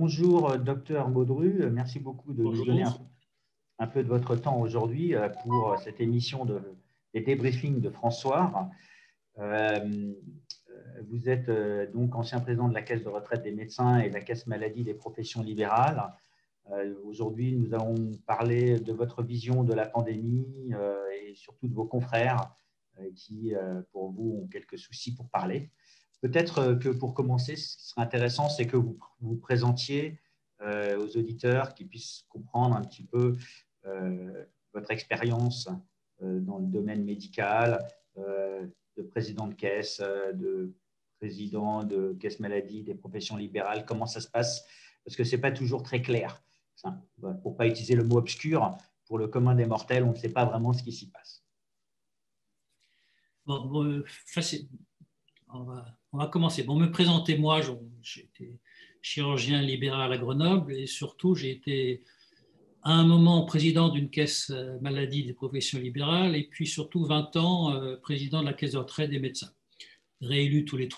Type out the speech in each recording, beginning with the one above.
Bonjour, docteur Baudru. Merci beaucoup de nous donner Bonjour. un peu de votre temps aujourd'hui pour cette émission des débriefings de François. Vous êtes donc ancien président de la Caisse de retraite des médecins et de la Caisse maladie des professions libérales. Aujourd'hui, nous allons parler de votre vision de la pandémie et surtout de vos confrères qui, pour vous, ont quelques soucis pour parler. Peut-être que pour commencer, ce qui serait intéressant, c'est que vous vous présentiez aux auditeurs qui puissent comprendre un petit peu votre expérience dans le domaine médical, de président de caisse, de président de caisse maladie, des professions libérales, comment ça se passe, parce que ce n'est pas toujours très clair. Pour ne pas utiliser le mot obscur, pour le commun des mortels, on ne sait pas vraiment ce qui s'y passe. Bon, on va commencer. Bon, me présenter, moi, j'ai été chirurgien libéral à Grenoble et surtout, j'ai été à un moment président d'une caisse maladie des professions libérales et puis surtout 20 ans président de la caisse de retraite des médecins. Réélu tous les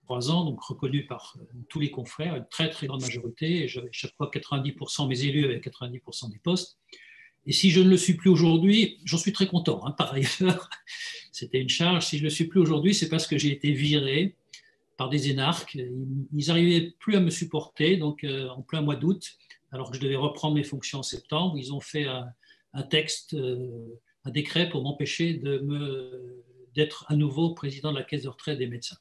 3 ans, donc reconnu par tous les confrères, une très très grande majorité. Et j'avais chaque fois 90% mes élus avec 90% des postes. Et si je ne le suis plus aujourd'hui, j'en suis très content, par ailleurs. C'était une charge. Si je ne le suis plus aujourd'hui, c'est parce que j'ai été viré par des énarques. Ils n'arrivaient plus à me supporter, donc en plein mois d'août, alors que je devais reprendre mes fonctions en septembre, ils ont fait un texte, un décret pour m'empêcher d'être à nouveau président de la caisse de retraite des médecins.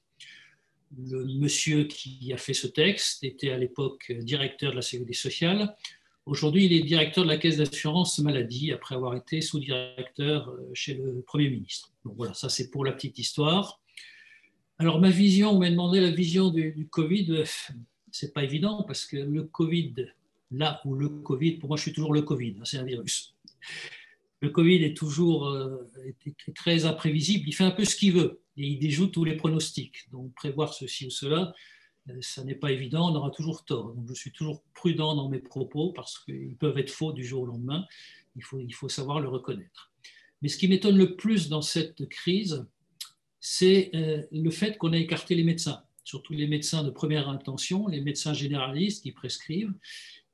Le monsieur qui a fait ce texte était à l'époque directeur de la Sécurité sociale. Aujourd'hui, il est directeur de la caisse d'assurance maladie après avoir été sous-directeur chez le Premier ministre. Donc voilà, ça c'est pour la petite histoire. Alors ma vision, on m'a demandé la vision du Covid. C'est pas évident parce que le Covid, là où le Covid, pour moi je suis toujours le Covid, c'est un virus. Le Covid est toujours est très imprévisible, il fait un peu ce qu'il veut et il déjoue tous les pronostics. Donc prévoir ceci ou cela, ça n'est pas évident, on aura toujours tort. Donc je suis toujours prudent dans mes propos parce qu'ils peuvent être faux du jour au lendemain, il faut savoir le reconnaître. Mais ce qui m'étonne le plus dans cette crise, c'est le fait qu'on ait écarté les médecins, surtout les médecins de première intention, les médecins généralistes qui prescrivent.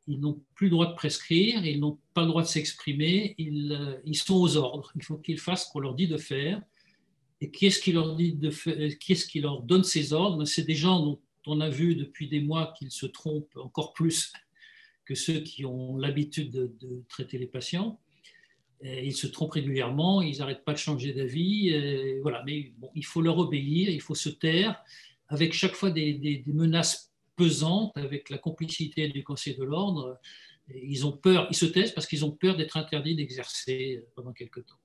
Ils n'ont plus le droit de prescrire, ils n'ont pas le droit de s'exprimer, ils sont aux ordres. Il faut qu'ils fassent ce qu'on leur dit de faire. Et qui est-ce qui leur dit de faire, qui est-ce qui leur donne ces ordres? C'est des gens dont on a vu depuis des mois qu'ils se trompent encore plus que ceux qui ont l'habitude de traiter les patients. Ils se trompent régulièrement, ils n'arrêtent pas de changer d'avis. Voilà. Mais bon, il faut leur obéir, il faut se taire, avec chaque fois des menaces pesantes, avec la complicité du Conseil de l'ordre. Ils ont peur, ils se taisent parce qu'ils ont peur d'être interdits d'exercer pendant quelque temps.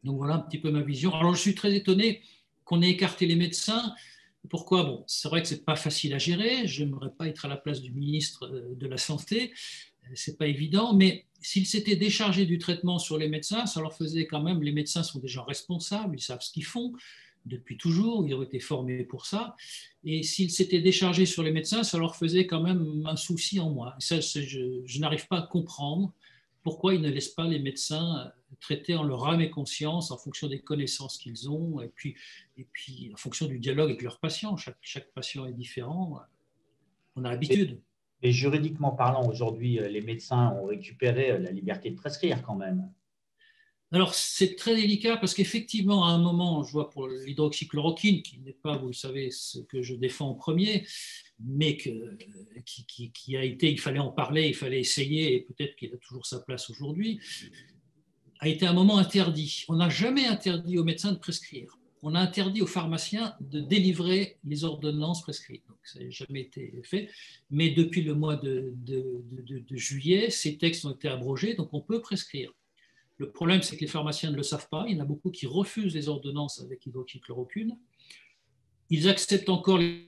Donc voilà un petit peu ma vision. Alors je suis très étonné qu'on ait écarté les médecins. Pourquoi? Bon, c'est vrai que ce n'est pas facile à gérer. Je n'aimerais pas être à la place du ministre de la Santé. Ce n'est pas évident, mais s'ils s'étaient déchargés du traitement sur les médecins, ça leur faisait quand même, les médecins sont des gens responsables, ils savent ce qu'ils font depuis toujours, ils ont été formés pour ça, et s'ils s'étaient déchargés sur les médecins, ça leur faisait quand même un souci en moi. Et ça, je n'arrive pas à comprendre pourquoi ils ne laissent pas les médecins traiter en leur âme et conscience, en fonction des connaissances qu'ils ont, et puis en fonction du dialogue avec leurs patients. Chaque patient est différent, on a l'habitude. Et juridiquement parlant, aujourd'hui, les médecins ont récupéré la liberté de prescrire quand même. Alors, c'est très délicat parce qu'effectivement, à un moment, je vois pour l'hydroxychloroquine, qui n'est pas, vous le savez, ce que je défends en premier, mais qui a été, il fallait en parler, il fallait essayer, et peut-être qu'il a toujours sa place aujourd'hui, a été à un moment interdit. On n'a jamais interdit aux médecins de prescrire. On a interdit aux pharmaciens de délivrer les ordonnances prescrites. Donc, ça n'a jamais été fait. Mais depuis le mois de juillet, ces textes ont été abrogés, donc on peut prescrire. Le problème, c'est que les pharmaciens ne le savent pas. Il y en a beaucoup qui refusent les ordonnances avec hydroxychloroquine. Ils acceptent encore les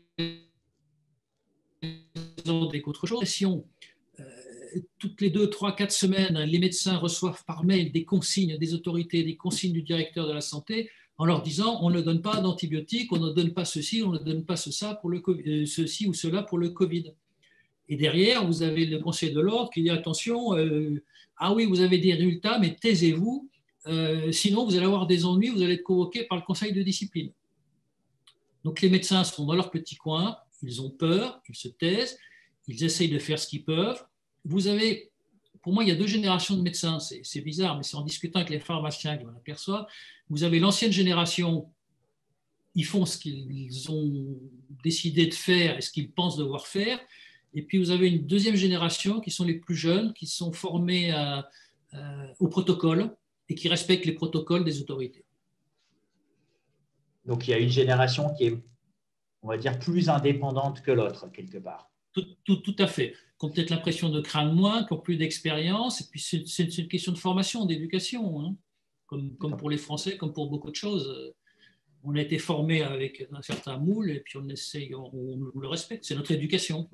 ordonnances avec autre chose. Si toutes les 2, 3, 4 semaines, les médecins reçoivent par mail des consignes des autorités, des consignes du directeur de la santé, en leur disant on ne donne pas d'antibiotiques, on ne donne pas ceci, on ne donne pas ceci ou cela pour le Covid. Et derrière, vous avez le Conseil de l'ordre qui dit attention, ah oui, vous avez des résultats, mais taisez-vous, sinon vous allez avoir des ennuis, vous allez être convoqué par le Conseil de discipline. Donc les médecins sont dans leur petit coin, ils ont peur, ils se taisent, ils essayent de faire ce qu'ils peuvent. Vous avez, pour moi, il y a deux générations de médecins, c'est bizarre, mais c'est en discutant avec les pharmaciens que l'on aperçoit. Vous avez l'ancienne génération, ils font ce qu'ils ont décidé de faire et ce qu'ils pensent devoir faire. Et puis, vous avez une deuxième génération qui sont les plus jeunes, qui sont formés au protocole et qui respectent les protocoles des autorités. Donc, il y a une génération qui est, on va dire, plus indépendante que l'autre, quelque part. Tout à fait. Qui ont peut-être l'impression de craindre moins, qui ont plus d'expérience. Et puis, c'est une question de formation, d'éducation. Hein. Comme pour les Français, comme pour beaucoup de choses. On a été formé avec un certain moule et puis on essaye, on le respecte. C'est notre éducation.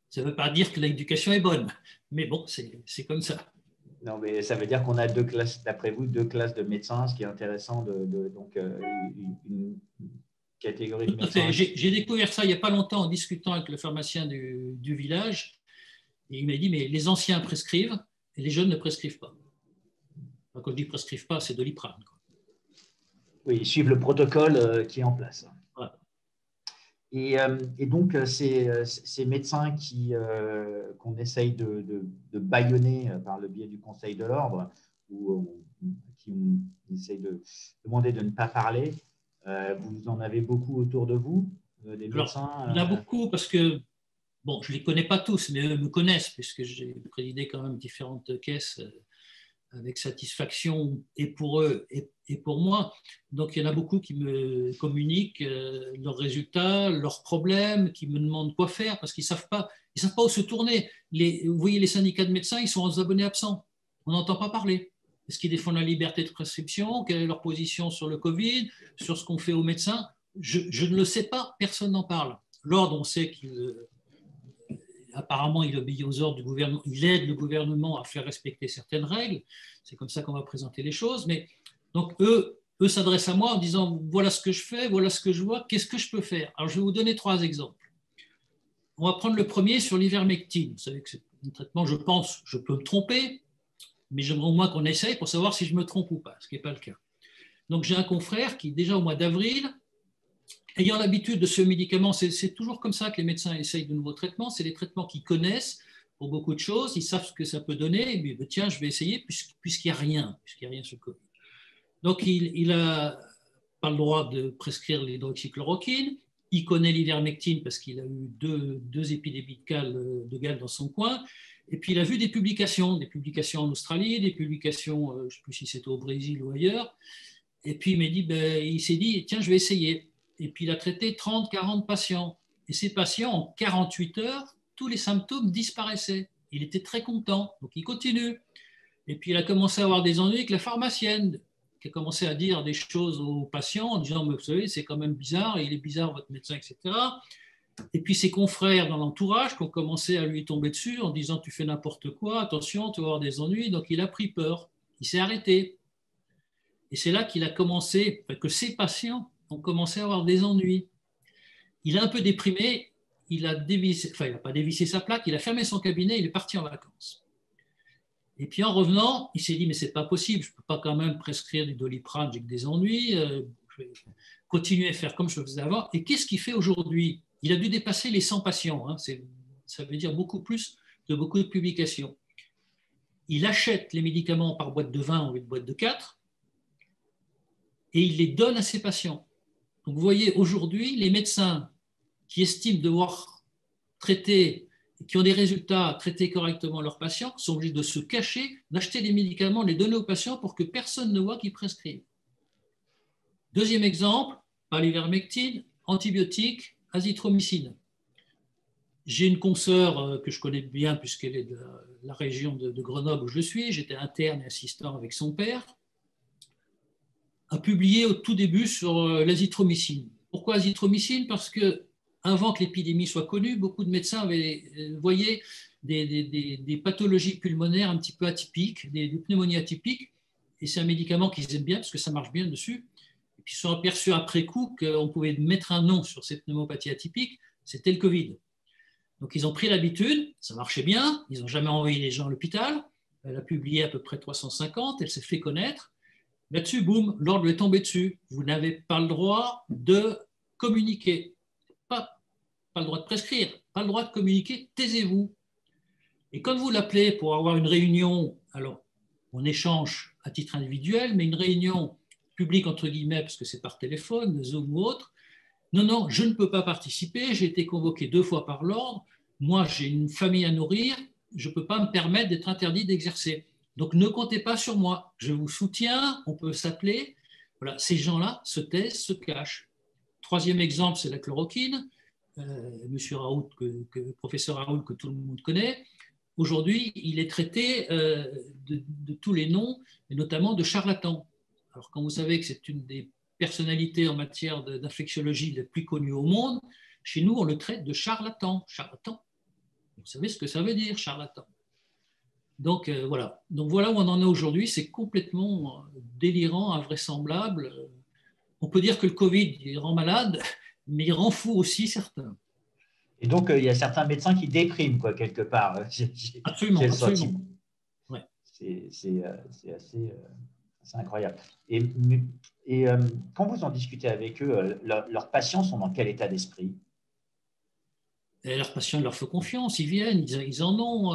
Ça ne veut pas dire que l'éducation est bonne, mais bon, c'est comme ça. Non, mais ça veut dire qu'on a deux classes, d'après vous, deux classes de médecins, ce qui est intéressant, donc une catégorie de médecins. J'ai découvert ça il n'y a pas longtemps en discutant avec le pharmacien du village. Et il m'a dit, mais les anciens prescrivent et les jeunes ne prescrivent pas. Quand je dis prescrivent pas, c'est Doliprane. Oui, ils suivent le protocole qui est en place. Voilà. Et donc, ces médecins qu'on essaye de bâillonner par le biais du Conseil de l'Ordre, ou qui on essaye de demander de ne pas parler, vous en avez beaucoup autour de vous, des médecins? Alors, il y en a beaucoup parce que, bon, je ne les connais pas tous, mais eux me connaissent, puisque j'ai présidé quand même différentes caisses avec satisfaction et pour eux et pour moi. Donc, il y en a beaucoup qui me communiquent leurs résultats, leurs problèmes, qui me demandent quoi faire parce qu'ils ne savent pas où se tourner. Vous voyez, les syndicats de médecins, ils sont aux abonnés absents. On n'entend pas parler. Est-ce qu'ils défendent la liberté de prescription? Quelle est leur position sur le Covid? Sur ce qu'on fait aux médecins? Je ne le sais pas, personne n'en parle. L'ordre, on sait qu'il... Apparemment, il obéit aux ordres du gouvernement, il aide le gouvernement à faire respecter certaines règles. C'est comme ça qu'on va présenter les choses. Mais donc, eux s'adressent à moi en disant voilà ce que je fais, voilà ce que je vois, qu'est-ce que je peux faire? Alors, je vais vous donner 3 exemples. On va prendre le premier sur l'ivermectine. Vous savez que c'est un traitement, je pense, je peux me tromper, mais j'aimerais au moins qu'on essaye pour savoir si je me trompe ou pas, ce qui n'est pas le cas. Donc, j'ai un confrère qui, déjà au mois d'avril, ayant l'habitude de ce médicament, c'est toujours comme ça que les médecins essayent de nouveaux traitements, c'est des traitements qu'ils connaissent pour beaucoup de choses, ils savent ce que ça peut donner, mais tiens, je vais essayer puisqu'il n'y a rien sur le Covid. Donc, il n'a pas le droit de prescrire l'hydroxychloroquine, il connaît l'ivermectine parce qu'il a eu deux épidémies de gale dans son coin, et puis il a vu des publications en Australie, des publications, je ne sais plus si c'était au Brésil ou ailleurs, et puis il s'est dit, tiens, je vais essayer. Et puis, il a traité 30, 40 patients. Et ces patients, en 48 heures, tous les symptômes disparaissaient. Il était très content, donc il continue. Et puis, il a commencé à avoir des ennuis avec la pharmacienne, qui a commencé à dire des choses aux patients en disant, mais vous savez, c'est quand même bizarre, il est bizarre votre médecin, etc. Et puis, ses confrères dans l'entourage qui ont commencé à lui tomber dessus en disant, tu fais n'importe quoi, attention, tu vas avoir des ennuis. Donc, il a pris peur. Il s'est arrêté. Et c'est là qu'il a commencé, que ses patients ont commencé à avoir des ennuis. Il est un peu déprimé, il n'a pas dévissé sa plaque, il a fermé son cabinet, il est parti en vacances. Et puis en revenant, il s'est dit, mais c'est pas possible, je ne peux pas quand même prescrire du Doliprane, j'ai que des ennuis, je vais continuer à faire comme je le faisais avant. Et qu'est-ce qu'il fait aujourd'hui? Il a dû dépasser les 100 patients, hein. Ça veut dire beaucoup plus de beaucoup de publications. Il achète les médicaments par boîte de 20 ou une boîte de 4 et il les donne à ses patients. Donc vous voyez, aujourd'hui, les médecins qui estiment devoir traiter, qui ont des résultats, traiter correctement leurs patients, sont obligés de se cacher, d'acheter des médicaments, de les donner aux patients pour que personne ne voit qu'ils prescrivent. Deuxième exemple, par l'ivermectine, antibiotiques, azithromycine. J'ai une consoeur que je connais bien puisqu'elle est de la région de Grenoble où je suis, j'étais interne et assistant avec son père, a publié au tout début sur l'azithromycine. Pourquoi azithromycine? Parce que avant que l'épidémie soit connue, beaucoup de médecins voyaient des pathologies pulmonaires un petit peu atypiques, des pneumonies atypiques, et c'est un médicament qu'ils aiment bien parce que ça marche bien dessus. Et puis ils se sont aperçus après coup qu'on pouvait mettre un nom sur ces pneumopathies atypiques, c'était le Covid. Donc ils ont pris l'habitude, ça marchait bien, ils n'ont jamais envoyé les gens à l'hôpital, elle a publié à peu près 350, elle s'est fait connaître. Là-dessus, boum, l'ordre lui est tombé dessus. Vous n'avez pas le droit de communiquer, pas le droit de prescrire, pas le droit de communiquer, taisez-vous. Et quand vous l'appelez pour avoir une réunion, alors on échange à titre individuel, mais une réunion publique, entre guillemets, parce que c'est par téléphone, Zoom ou autre, non, non, je ne peux pas participer, j'ai été convoqué 2 fois par l'ordre, moi j'ai une famille à nourrir, je ne peux pas me permettre d'être interdit d'exercer. Donc ne comptez pas sur moi, je vous soutiens, on peut s'appeler. Voilà, ces gens-là se taisent, se cachent. Troisième exemple, c'est la chloroquine. Monsieur Raoult, professeur Raoult, que tout le monde connaît. Aujourd'hui, il est traité de tous les noms, et notamment de charlatan. Alors, quand vous savez que c'est une des personnalités en matière d'infectiologie les plus connues au monde, chez nous, on le traite de charlatan. Charlatan. Vous savez ce que ça veut dire, charlatan. Donc, voilà. Donc, voilà où on en est aujourd'hui. C'est complètement délirant, invraisemblable. On peut dire que le Covid, il rend malade, mais il rend fou aussi certains. Et donc, il y a certains médecins qui dépriment, quoi, quelque part. Absolument, J'ai le absolument. sentiment. Ouais. C'est assez incroyable. Quand vous en discutez avec eux, leurs patients sont dans quel état d'esprit? Et leurs patients leur font confiance, ils viennent, ils en ont.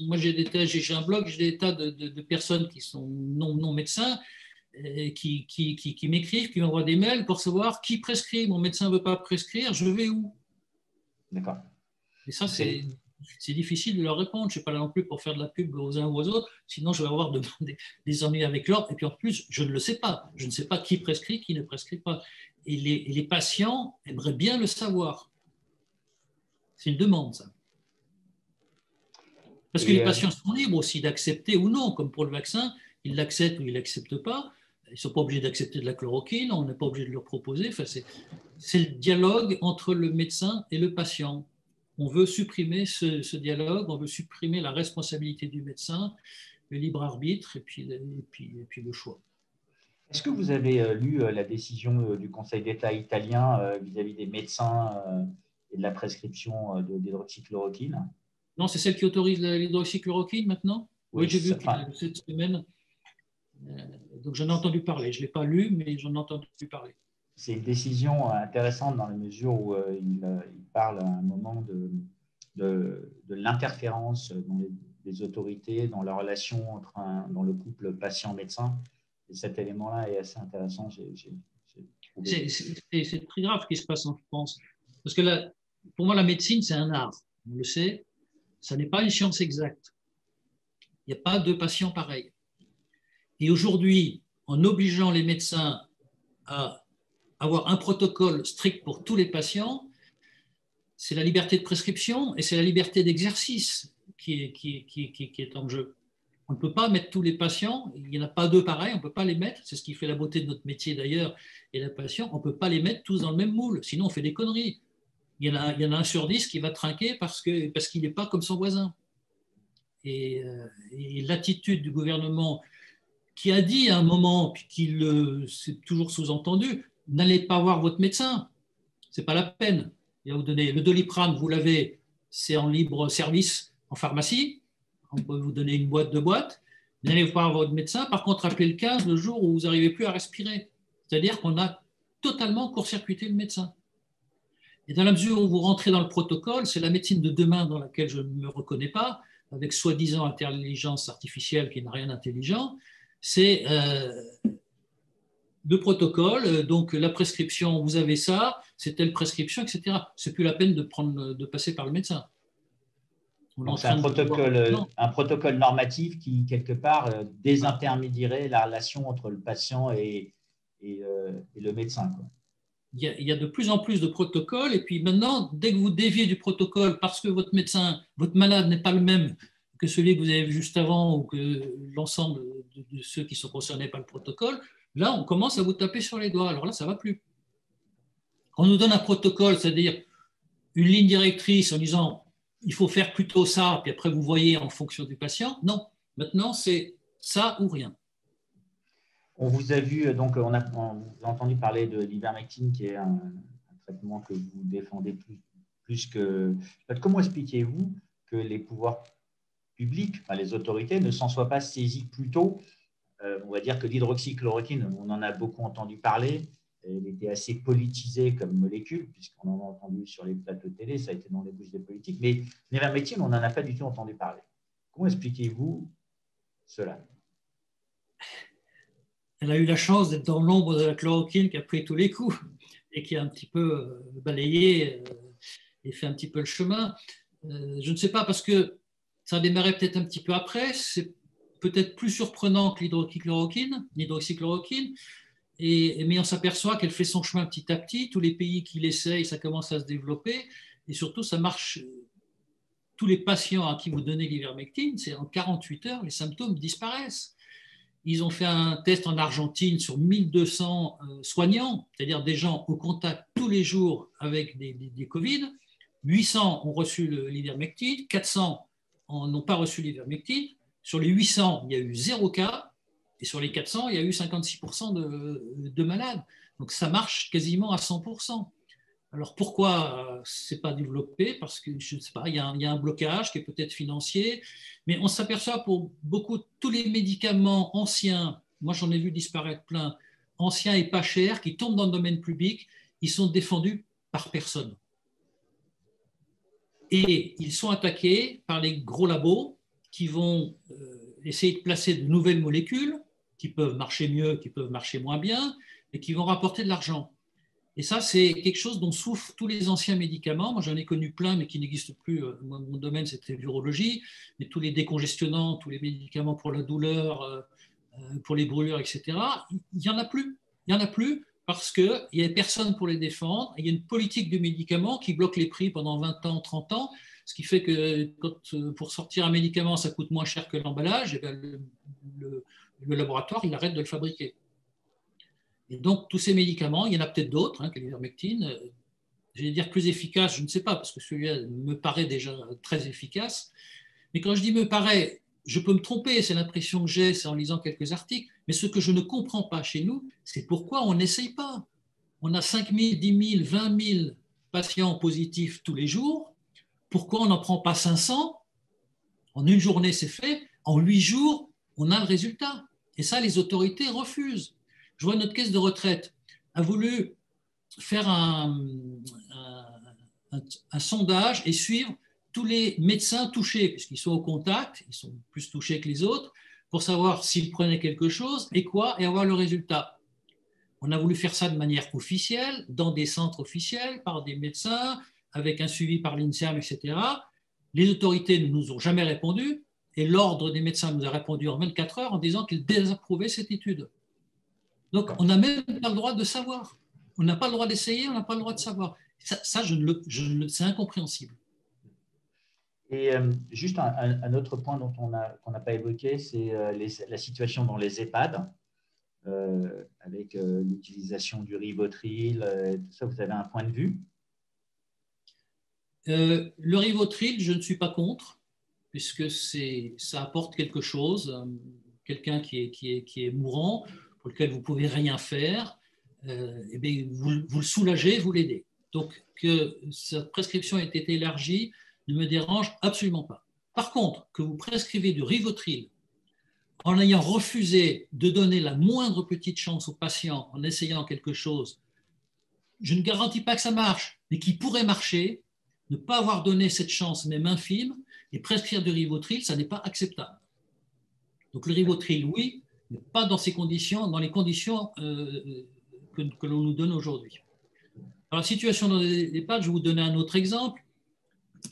Moi, j'ai un blog, j'ai des tas de personnes qui sont non médecins, qui m'écrivent, qui m'envoient des mails pour savoir qui prescrit. Mon médecin ne veut pas prescrire, je vais où? D'accord. Et ça, c'est difficile de leur répondre. Je ne suis pas là non plus pour faire de la pub aux uns ou aux autres, sinon je vais avoir des ennuis avec l'ordre. Et puis en plus, je ne le sais pas. Je ne sais pas qui prescrit, qui ne prescrit pas. Et les patients aimeraient bien le savoir. C'est une demande, ça. Parce que les patients sont libres aussi d'accepter ou non, comme pour le vaccin, ils l'acceptent ou ils ne l'acceptent pas. Ils ne sont pas obligés d'accepter de la chloroquine, on n'est pas obligé de leur proposer. Enfin, c'est le dialogue entre le médecin et le patient. On veut supprimer ce dialogue, on veut supprimer la responsabilité du médecin, le libre arbitre et puis le choix. Est-ce que vous avez lu la décision du Conseil d'État italien vis-à-vis des médecins et de la prescription d'hydroxychloroquine? Non, c'est celle qui autorise l'hydroxychloroquine maintenant? Oui, j'ai vu cette semaine. Donc j'en ai entendu parler. Je ne l'ai pas lu, mais j'en ai entendu parler. C'est une décision intéressante dans la mesure où il parle à un moment de l'interférence dans les autorités, dans la relation dans le couple patient-médecin. Et cet élément-là est assez intéressant. C'est très grave ce qui se passe en France. Parce que là, pour moi, la médecine, c'est un art. On le sait. Ça n'est pas une science exacte. Il n'y a pas 2 patients pareils. Et aujourd'hui, en obligeant les médecins à avoir un protocole strict pour tous les patients, c'est la liberté de prescription et c'est la liberté d'exercice qui est en jeu. On ne peut pas mettre tous les patients, il n'y en a pas 2 pareils, on ne peut pas les mettre, c'est ce qui fait la beauté de notre métier d'ailleurs, et la patient, on ne peut pas les mettre tous dans le même moule, sinon on fait des conneries. Il y en a 1 sur 10 qui va trinquer parce qu'il n'est pas comme son voisin. Et l'attitude du gouvernement qui a dit à un moment, puis c'est toujours sous-entendu, n'allez pas voir votre médecin, ce n'est pas la peine. Il va vous donner le Doliprane, vous l'avez, c'est en libre service en pharmacie, on peut vous donner une boîte, 2 boîtes, n'allez pas voir votre médecin, par contre appelez le 15 le jour où vous n'arrivez plus à respirer. C'est-à-dire qu'on a totalement court-circuité le médecin. Et dans la mesure où vous rentrez dans le protocole, c'est la médecine de demain dans laquelle je ne me reconnais pas, avec soi-disant intelligence artificielle qui n'a rien d'intelligent, c'est le protocole, donc la prescription, vous avez ça, c'est telle prescription, etc. C'est plus la peine de passer par le médecin. Donc, c'est un protocole normatif qui, quelque part, désintermédierait la relation entre le patient et le médecin, quoi. Il y a de plus en plus de protocoles, et puis maintenant, dès que vous déviez du protocole parce que votre médecin, votre malade n'est pas le même que celui que vous avez vu juste avant ou que l'ensemble de ceux qui sont concernés par le protocole, là, on commence à vous taper sur les doigts. Alors là, ça ne va plus. On nous donne un protocole, c'est-à-dire une ligne directrice en disant il faut faire plutôt ça, puis après vous voyez en fonction du patient. Non, maintenant, c'est ça ou rien. On vous a vu, donc on a entendu parler de l'ivermectine, qui est un traitement que vous défendez plus que… Comment expliquez-vous que les pouvoirs publics, enfin les autorités, ne s'en soient pas saisis plus tôt? On va dire que l'hydroxychloroquine, on en a beaucoup entendu parler. Elle était assez politisée comme molécule, puisqu'on en a entendu sur les plateaux de télé, ça a été dans les bouches des politiques, mais l'ivermectine, on n'en a pas du tout entendu parler. Comment expliquez-vous cela? Elle a eu la chance d'être dans l'ombre de la chloroquine qui a pris tous les coups et qui a un petit peu balayé et fait un petit peu le chemin. Je ne sais pas, parce que ça a démarré peut-être un petit peu après, c'est peut-être plus surprenant que l'hydroxychloroquine, mais on s'aperçoit qu'elle fait son chemin petit à petit. Tous les pays qui l'essayent, ça commence à se développer, et surtout, ça marche. Tous les patients à qui vous donnez l'ivermectine, c'est en 48 heures, les symptômes disparaissent. Ils ont fait un test en Argentine sur 1200 soignants, c'est-à-dire des gens au contact tous les jours avec des Covid. 800 ont reçu l'ivermectine, 400 n'ont pas reçu l'ivermectine. Sur les 800, il y a eu 0 cas, et sur les 400, il y a eu 56% de malades. Donc ça marche quasiment à 100%. Alors pourquoi ce n'est pas développé? Parce que je ne sais pas, il y a un blocage qui est peut-être financier, mais on s'aperçoit pour beaucoup, tous les médicaments anciens, moi j'en ai vu disparaître plein, anciens et pas chers, qui tombent dans le domaine public, ils sont défendus par personne. Et ils sont attaqués par les gros labos qui vont essayer de placer de nouvelles molécules qui peuvent marcher mieux, qui peuvent marcher moins bien, et qui vont rapporter de l'argent. Et ça, c'est quelque chose dont souffrent tous les anciens médicaments. Moi, j'en ai connu plein, mais qui n'existent plus. Moi, mon domaine, c'était l'urologie, mais tous les décongestionnants, tous les médicaments pour la douleur, pour les brûlures, etc., il n'y en a plus. Il n'y en a plus parce qu'il n'y a personne pour les défendre. Il y a une politique du médicament qui bloque les prix pendant 20 ans, 30 ans, ce qui fait que pour sortir un médicament, ça coûte moins cher que l'emballage, et bien le laboratoire, il arrête de le fabriquer. Et donc, tous ces médicaments, il y en a peut-être d'autres, que l'ivermectine, j'allais dire plus efficace, je ne sais pas, parce que celui-là me paraît déjà très efficace. Mais quand je dis me paraît, je peux me tromper, c'est l'impression que j'ai, c'est en lisant quelques articles, mais ce que je ne comprends pas chez nous, c'est pourquoi on n'essaye pas. On a 5 000, 10 000, 20 000 patients positifs tous les jours. Pourquoi on n'en prend pas 500? En une journée, c'est fait. En 8 jours, on a le résultat. Et ça, les autorités refusent. Je vois notre caisse de retraite a voulu faire un sondage et suivre tous les médecins touchés, puisqu'ils sont au contact, ils sont plus touchés que les autres, pour savoir s'ils prenaient quelque chose et quoi, et avoir le résultat. On a voulu faire ça de manière officielle, dans des centres officiels, par des médecins, avec un suivi par l'INSERM, etc. Les autorités ne nous ont jamais répondu, et l'ordre des médecins nous a répondu en 24 heures en disant qu'ils désapprouvaient cette étude. Donc, on n'a même pas le droit de savoir. On n'a pas le droit d'essayer, on n'a pas le droit de savoir. Ça c'est incompréhensible. Et juste un autre point qu'on n'a pas évoqué, c'est la situation dans les EHPAD, avec l'utilisation du Rivotril. Tout ça, vous avez un point de vue? Le Rivotril, je ne suis pas contre, puisque ça apporte quelque chose. Quelqu'un qui est mourant, pour lequel vous ne pouvez rien faire, eh bien, vous le soulagez, vous l'aidez. Donc, que sa prescription ait été élargie ne me dérange absolument pas. Par contre, que vous prescrivez du Rivotril en ayant refusé de donner la moindre petite chance au patient en essayant quelque chose, je ne garantis pas que ça marche, mais qui pourrait marcher, ne pas avoir donné cette chance, même infime, et prescrire du Rivotril, ça n'est pas acceptable. Donc le Rivotril, oui, mais pas dans ces conditions, dans les conditions que l'on nous donne aujourd'hui. Alors, la situation dans les EHPAD, je vais vous donner un autre exemple.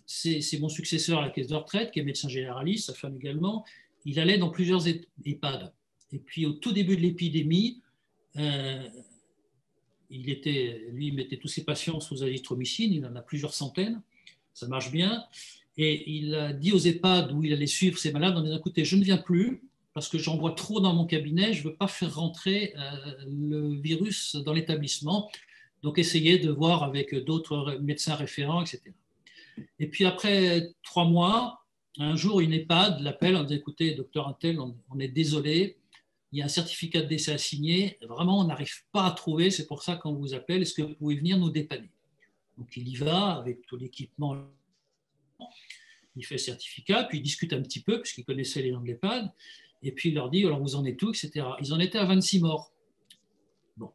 C'est mon successeur à la caisse de retraite, qui est médecin généraliste, sa femme également. Il allait dans plusieurs EHPAD. Et puis, au tout début de l'épidémie, lui, il mettait tous ses patients sous azithromycine. Il en a plusieurs centaines. Ça marche bien. Et il a dit aux EHPAD où il allait suivre ses malades en disant, écoutez, je ne viens plus parce que j'en vois trop dans mon cabinet. Je ne veux pas faire rentrer le virus dans l'établissement. Donc, essayez de voir avec d'autres médecins référents, etc. Et puis après 3 mois, un jour, une EHPAD l'appelle en disant, écoutez, docteur Intel, on est désolé, il y a un certificat de décès à signer, vraiment, on n'arrive pas à trouver, c'est pour ça qu'on vous appelle, est-ce que vous pouvez venir nous dépanner? Donc il y va avec tout l'équipement, il fait le certificat, puis il discute un petit peu, puisqu'il connaissait les noms de l'EHPAD, et puis il leur dit, alors vous en êtes où, etc. Ils en étaient à 26 morts. Bon,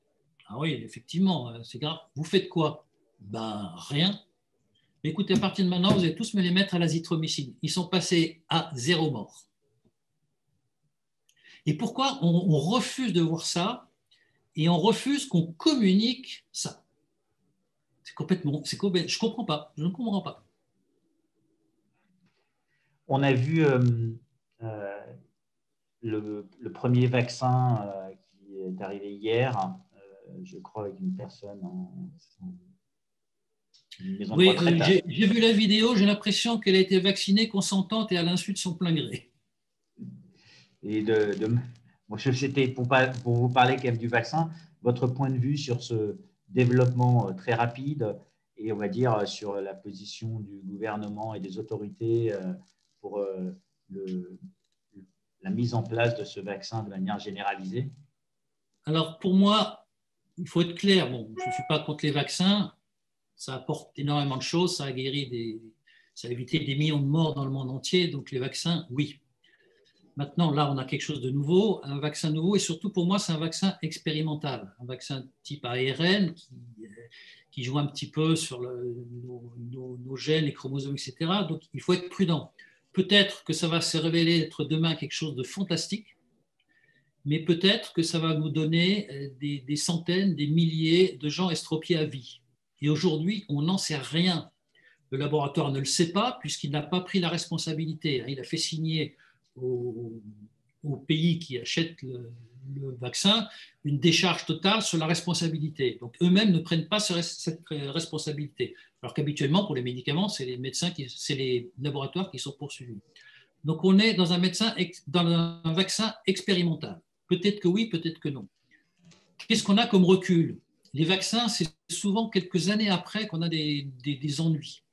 Ah oui, effectivement, c'est grave. Vous faites quoi? Ben, rien. Mais écoutez, à partir de maintenant, vous allez tous me les mettre à l'azithromycine. Ils sont passés à 0 mort. Et pourquoi on refuse de voir ça et on refuse qu'on communique ça? C'est complètement, je ne comprends pas, je ne comprends pas. On a vu le premier vaccin qui est arrivé hier, je crois, avec une personne en une maison de Oui, retraite. j'ai vu la vidéo, j'ai l'impression qu'elle a été vaccinée, consentante et à l'insu de son plein gré. Et bon, c'était pour vous parler quand même du vaccin, votre point de vue sur ce développement très rapide et on va dire sur la position du gouvernement et des autorités pour la mise en place de ce vaccin de manière généralisée. Alors pour moi, il faut être clair, bon, je ne suis pas contre les vaccins, ça apporte énormément de choses, ça a évité des millions de morts dans le monde entier, donc les vaccins, oui. Maintenant, là, on a quelque chose de nouveau, un vaccin nouveau, et surtout pour moi, c'est un vaccin expérimental, un vaccin type ARN qui joue un petit peu sur nos gènes, les chromosomes, etc. Donc, il faut être prudent. Peut-être que ça va se révéler être demain quelque chose de fantastique, mais peut-être que ça va nous donner des centaines, des milliers de gens estropiés à vie. Et aujourd'hui, on n'en sait rien. Le laboratoire ne le sait pas puisqu'il n'a pas pris la responsabilité. Il a fait signer aux pays qui achètent le vaccin une décharge totale sur la responsabilité. Donc eux-mêmes ne prennent pas cette responsabilité. Alors qu'habituellement, pour les médicaments, c'est les laboratoires qui sont poursuivis. Donc on est dans un vaccin expérimental. Peut-être que oui, peut-être que non. Qu'est-ce qu'on a comme recul? Les vaccins, c'est souvent quelques années après qu'on a des ennuis.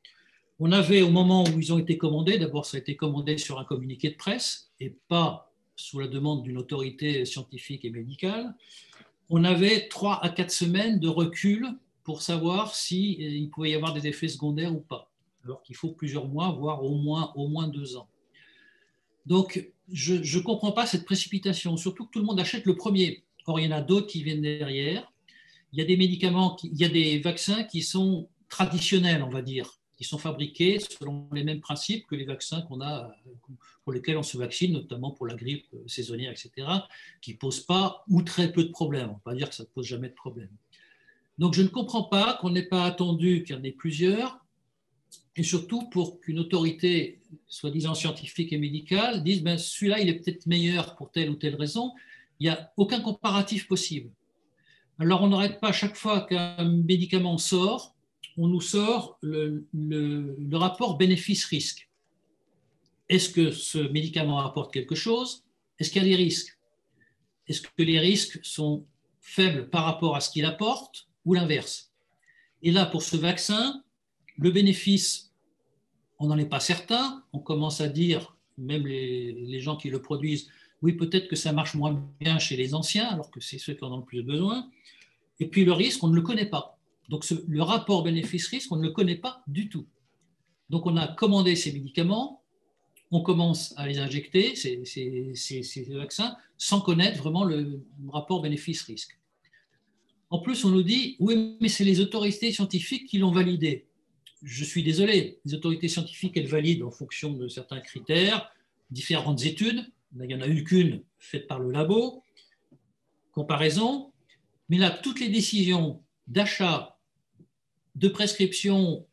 On avait, au moment où ils ont été commandés, d'abord ça a été commandé sur un communiqué de presse et pas sous la demande d'une autorité scientifique et médicale. On avait 3 à 4 semaines de recul pour savoir s'il pouvait y avoir des effets secondaires ou pas, alors qu'il faut plusieurs mois, voire au moins 2 ans. Donc, je ne comprends pas cette précipitation, surtout que tout le monde achète le premier. Or, il y en a d'autres qui viennent derrière. Il y a des médicaments, il y a des vaccins qui sont traditionnels, on va dire, qui sont fabriqués selon les mêmes principes que les vaccins pour lesquels on se vaccine, notamment pour la grippe saisonnière, etc., qui ne posent pas ou très peu de problèmes. On ne va pas dire que ça ne pose jamais de problème. Donc, je ne comprends pas qu'on n'ait pas attendu qu'il y en ait plusieurs, et surtout pour qu'une autorité, soi-disant scientifique et médicale, dise ben, celui-là, il est peut-être meilleur pour telle ou telle raison. Il n'y a aucun comparatif possible. Alors, on n'arrête pas, chaque fois qu'un médicament sort, on nous sort le rapport bénéfice-risque. Est-ce que ce médicament apporte quelque chose? Est-ce qu'il y a des risques? Est-ce que les risques sont faibles par rapport à ce qu'il apporte ou l'inverse? Et là, pour ce vaccin, le bénéfice, on n'en est pas certain. On commence à dire, même les gens qui le produisent, oui, peut-être que ça marche moins bien chez les anciens, alors que c'est ceux qui en ont le plus besoin. Et puis le risque, on ne le connaît pas. Donc le rapport bénéfice-risque, on ne le connaît pas du tout. Donc on a commandé ces médicaments, on commence à les injecter, ces vaccins, sans connaître vraiment le rapport bénéfice-risque. En plus, on nous dit, oui, mais c'est les autorités scientifiques qui l'ont validé. Je suis désolé, les autorités scientifiques, elles valident en fonction de certains critères, différentes études. Là, il n'y en a eu qu'une faite par le labo, comparaison. Mais là, toutes les décisions d'achat, de prescription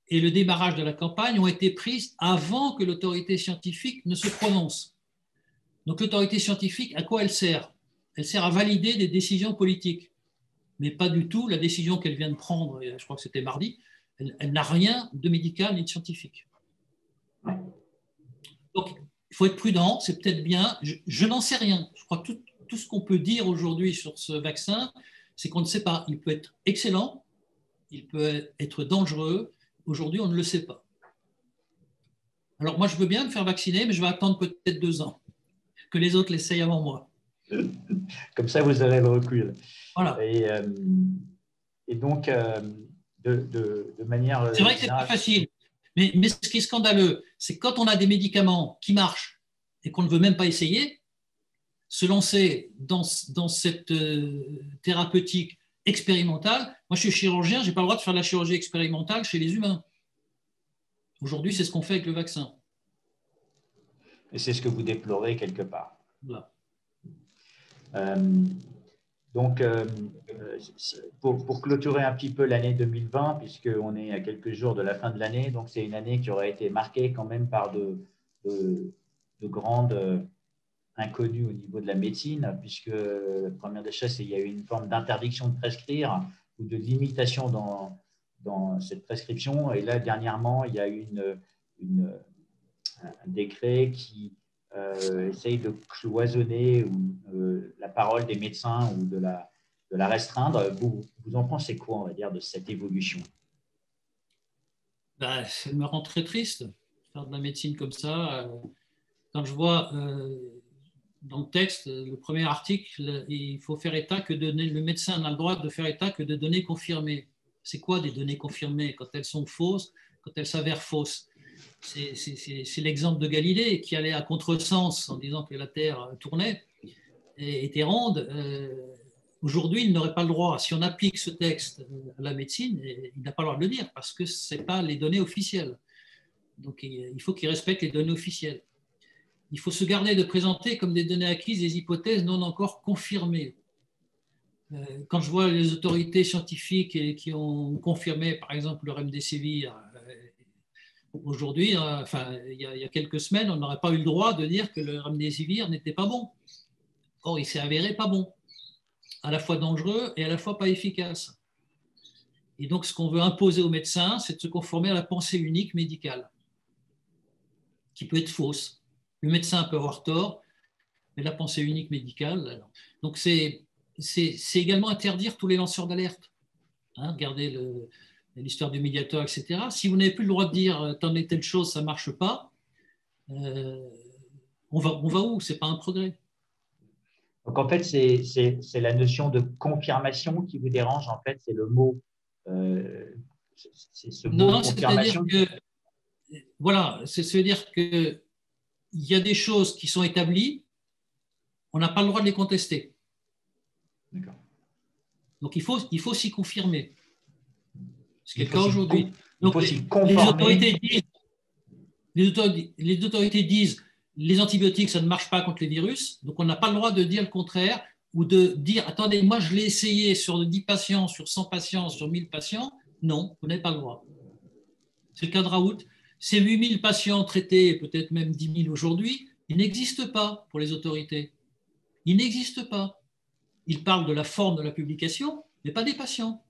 et le démarrage de la campagne ont été prises avant que l'autorité scientifique ne se prononce. Donc l'autorité scientifique, à quoi elle sert? Elle sert à valider des décisions politiques, mais pas du tout la décision qu'elle vient de prendre, je crois que c'était mardi, elle n'a rien de médical ni de scientifique. Donc il faut être prudent, c'est peut-être bien, je n'en sais rien. Je crois que tout ce qu'on peut dire aujourd'hui sur ce vaccin, c'est qu'on ne sait pas. Il peut être excellent, il peut être dangereux. Aujourd'hui, on ne le sait pas. Alors moi, je veux bien me faire vacciner, mais je vais attendre peut-être 2 ans que les autres l'essayent avant moi. Comme ça, vous aurez le recul. Voilà. Et donc, de manière... C'est vrai que ce n'est pas facile, mais ce qui est scandaleux, c'est que quand on a des médicaments qui marchent et qu'on ne veut même pas essayer, se lancer dans cette thérapeutique expérimentale. Moi, je suis chirurgien, je n'ai pas le droit de faire de la chirurgie expérimentale chez les humains. Aujourd'hui, c'est ce qu'on fait avec le vaccin. Et c'est ce que vous déplorez quelque part. Voilà. Donc, pour clôturer un petit peu l'année 2020, puisqu'on est à quelques jours de la fin de l'année, donc c'est une année qui aurait été marquée quand même par de grandes inconnues au niveau de la médecine, puisque la première des choses, c'est qu'il y a eu une forme d'interdiction de prescrire ou de limitation dans cette prescription. Et là, dernièrement, il y a eu un décret qui essaye de cloisonner la parole des médecins ou de la restreindre. Vous en pensez quoi, on va dire, de cette évolution? Ça me rend très triste, faire de la médecine comme ça. Quand je vois dans le texte, le premier article, il faut faire état que le médecin n'a le droit de faire état que de données confirmées. C'est quoi des données confirmées quand elles sont fausses, quand elles s'avèrent fausses? C'est l'exemple de Galilée qui allait à contresens en disant que la Terre tournait et était ronde. Aujourd'hui, il n'aurait pas le droit. Si on applique ce texte à la médecine, il n'a pas le droit de le dire parce que ce n'est pas les données officielles. Donc, il faut qu'il respecte les données officielles. Il faut se garder de présenter comme des données acquises des hypothèses non encore confirmées. Quand je vois les autorités scientifiques qui ont confirmé, par exemple, le remdesivir, aujourd'hui, il y a quelques semaines, on n'aurait pas eu le droit de dire que le remdesivir n'était pas bon. Or, il s'est avéré pas bon, à la fois dangereux et à la fois pas efficace. Et donc, ce qu'on veut imposer aux médecins, c'est de se conformer à la pensée unique médicale, qui peut être fausse. Le médecin peut avoir tort, mais la pensée unique médicale. Alors. Donc, c'est également interdire tous les lanceurs d'alerte. Regardez l'histoire du médiateur, etc. Si vous n'avez plus le droit de dire tant et telle chose, ça ne marche pas, on va où? Ce n'est pas un progrès. Donc, en fait, c'est la notion de confirmation qui vous dérange, en fait, c'est le mot. C'est ce mot Non, confirmation. C'est-à-dire que, voilà, c'est-à-dire qu'il y a des choses qui sont établies, on n'a pas le droit de les contester. D'accord. Donc, il faut s'y confirmer. Ce qui est le cas aujourd'hui. Donc, les autorités disent les antibiotiques, ça ne marche pas contre les virus, donc on n'a pas le droit de dire le contraire ou de dire attendez, moi je l'ai essayé sur 10 patients, sur 100 patients, sur 1000 patients. Non, vous n'avez pas le droit. C'est le cas de Raoult. Ces 8000 patients traités, peut-être même 10 000 aujourd'hui, ils n'existent pas pour les autorités. Ils n'existent pas. Ils parlent de la forme de la publication, mais pas des patients.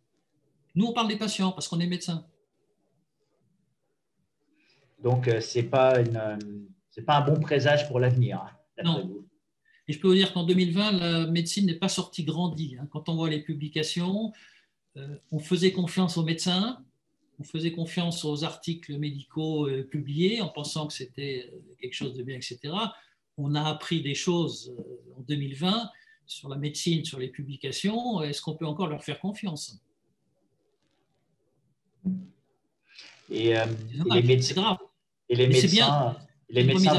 Nous, on parle des patients parce qu'on est médecin. Donc, ce n'est pas un bon présage pour l'avenir. Non. Et je peux vous dire qu'en 2020, la médecine n'est pas sortie grandie. Quand on voit les publications, on faisait confiance aux médecins, on faisait confiance aux articles médicaux publiés en pensant que c'était quelque chose de bien, etc. On a appris des choses en 2020 sur la médecine, sur les publications. Est-ce qu'on peut encore leur faire confiance? Et les médecins,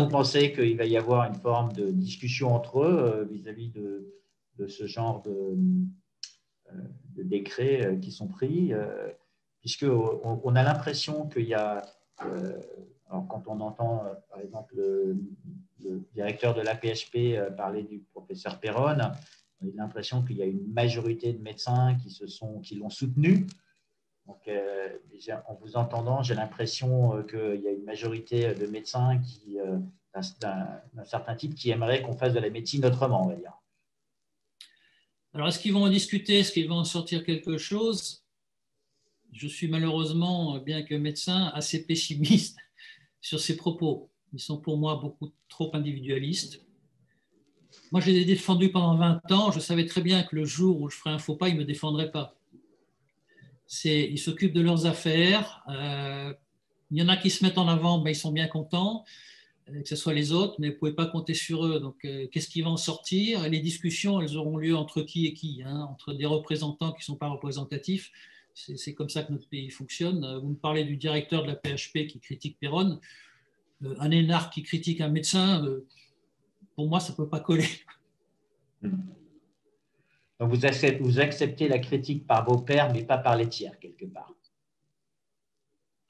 vous pensez qu'il va y avoir une forme de discussion entre eux vis-à-vis de ce genre de décrets qui sont pris, puisqu'on a l'impression qu'il y a, alors quand on entend par exemple le directeur de l'AP-HP parler du professeur Perron, on a l'impression qu'il y a une majorité de médecins qui l'ont soutenu. Donc, en vous entendant, j'ai l'impression qu'il y a une majorité de médecins d'un certain type qui aimeraient qu'on fasse de la médecine autrement, on va dire. Alors, est-ce qu'ils vont en discuter? Est-ce qu'ils vont en sortir quelque chose? Je suis malheureusement, bien que médecin, assez pessimiste sur ces propos. Ils sont pour moi beaucoup trop individualistes. Moi, je les ai défendus pendant 20 ans. Je savais très bien que le jour où je ferais un faux pas, ils ne me défendraient pas. Ils s'occupent de leurs affaires. Il y en a qui se mettent en avant, ben, ils sont bien contents, que ce soit les autres, mais vous ne pouvez pas compter sur eux. Donc, qu'est-ce qui va en sortir? Les discussions, elles auront lieu entre qui et qui, entre des représentants qui ne sont pas représentatifs. C'est comme ça que notre pays fonctionne. Vous me parlez du directeur de la PHP qui critique Perron. Un énarque qui critique un médecin, pour moi, ça ne peut pas coller. Donc vous acceptez la critique par vos pairs, mais pas par les tiers, quelque part.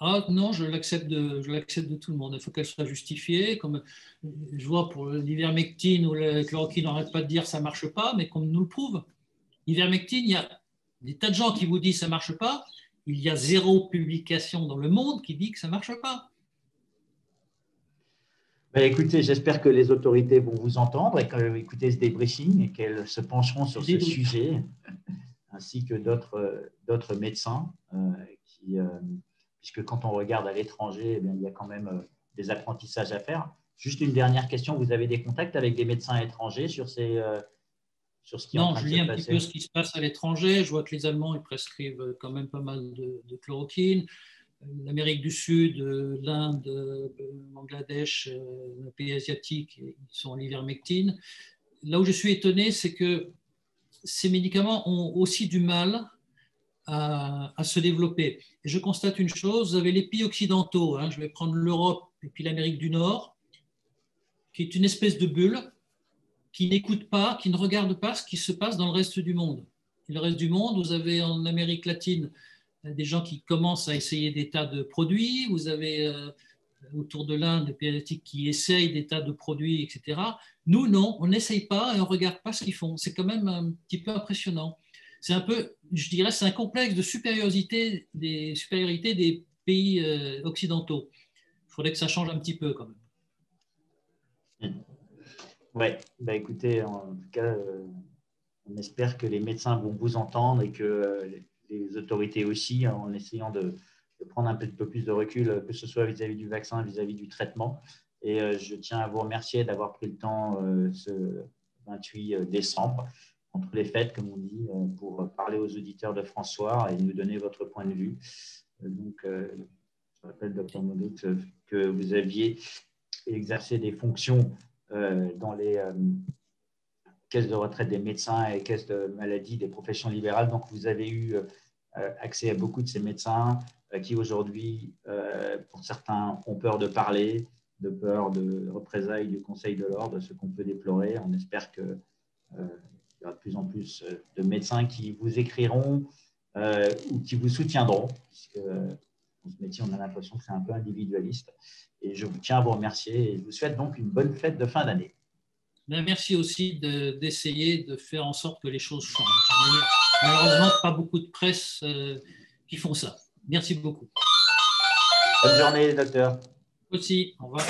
Ah non, je l'accepte de tout le monde. Il faut qu'elle soit justifiée. Comme je vois pour l'ivermectine ou le chloroquine, on n'arrête pas de dire ça ne marche pas, mais qu'on nous le prouve. L'ivermectine, il y a des tas de gens qui vous disent ça ne marche pas. Il y a 0 publication dans le monde qui dit que ça ne marche pas. Ben, écoutez, j'espère que les autorités vont vous entendre et écouter ce débriefing et qu'elles se pencheront sur ce sujet, ainsi que d'autres médecins, puisque quand on regarde à l'étranger, il y a quand même des apprentissages à faire. Juste une dernière question, vous avez des contacts avec des médecins étrangers sur ce qui est en Non, train je de se lis un petit passer? peu ce qui se passe à l'étranger. Je vois que les Allemands ils prescrivent quand même pas mal de chloroquine. L'Amérique du Sud, l'Inde, le Bangladesh, le pays asiatique, ils sont en l'ivermectine. Là où je suis étonné, c'est que ces médicaments ont aussi du mal à se développer. Et je constate une chose, vous avez les pays occidentaux, je vais prendre l'Europe et puis l'Amérique du Nord, qui est une espèce de bulle qui n'écoute pas, qui ne regarde pas ce qui se passe dans le reste du monde. Et le reste du monde, vous avez en Amérique latine des gens qui commencent à essayer des tas de produits, vous avez autour de l'Inde des pays asiatiques qui essayent des tas de produits, etc. Nous, non, on n'essaye pas et on ne regarde pas ce qu'ils font. C'est quand même un petit peu impressionnant. C'est un peu, je dirais, c'est un complexe de supériorité des pays occidentaux. Il faudrait que ça change un petit peu quand même. Oui, bah écoutez, en tout cas, on espère que les médecins vont vous entendre et que les autorités aussi, en essayant de prendre un peu plus de recul, que ce soit vis-à-vis du vaccin, vis-à-vis du traitement. Et je tiens à vous remercier d'avoir pris le temps ce 28 décembre, entre les fêtes, comme on dit, pour parler aux auditeurs de François et nous donner votre point de vue. Donc, je rappelle, Dr Modout, que vous aviez exercé des fonctions dans les caisses de retraite des médecins et caisses de maladie des professions libérales. Donc, vous avez eu accès à beaucoup de ces médecins qui aujourd'hui, pour certains, ont peur de parler, de peur de représailles du Conseil de l'ordre, ce qu'on peut déplorer. On espère qu'il y aura de plus en plus de médecins qui vous écriront ou qui vous soutiendront, puisque dans ce métier, on a l'impression que c'est un peu individualiste. Et je vous tiens à vous remercier et je vous souhaite donc une bonne fête de fin d'année. Merci aussi d'essayer de faire en sorte que les choses changent. Malheureusement, pas beaucoup de presse qui font ça. Merci beaucoup. Bonne journée, docteur. Aussi, au revoir.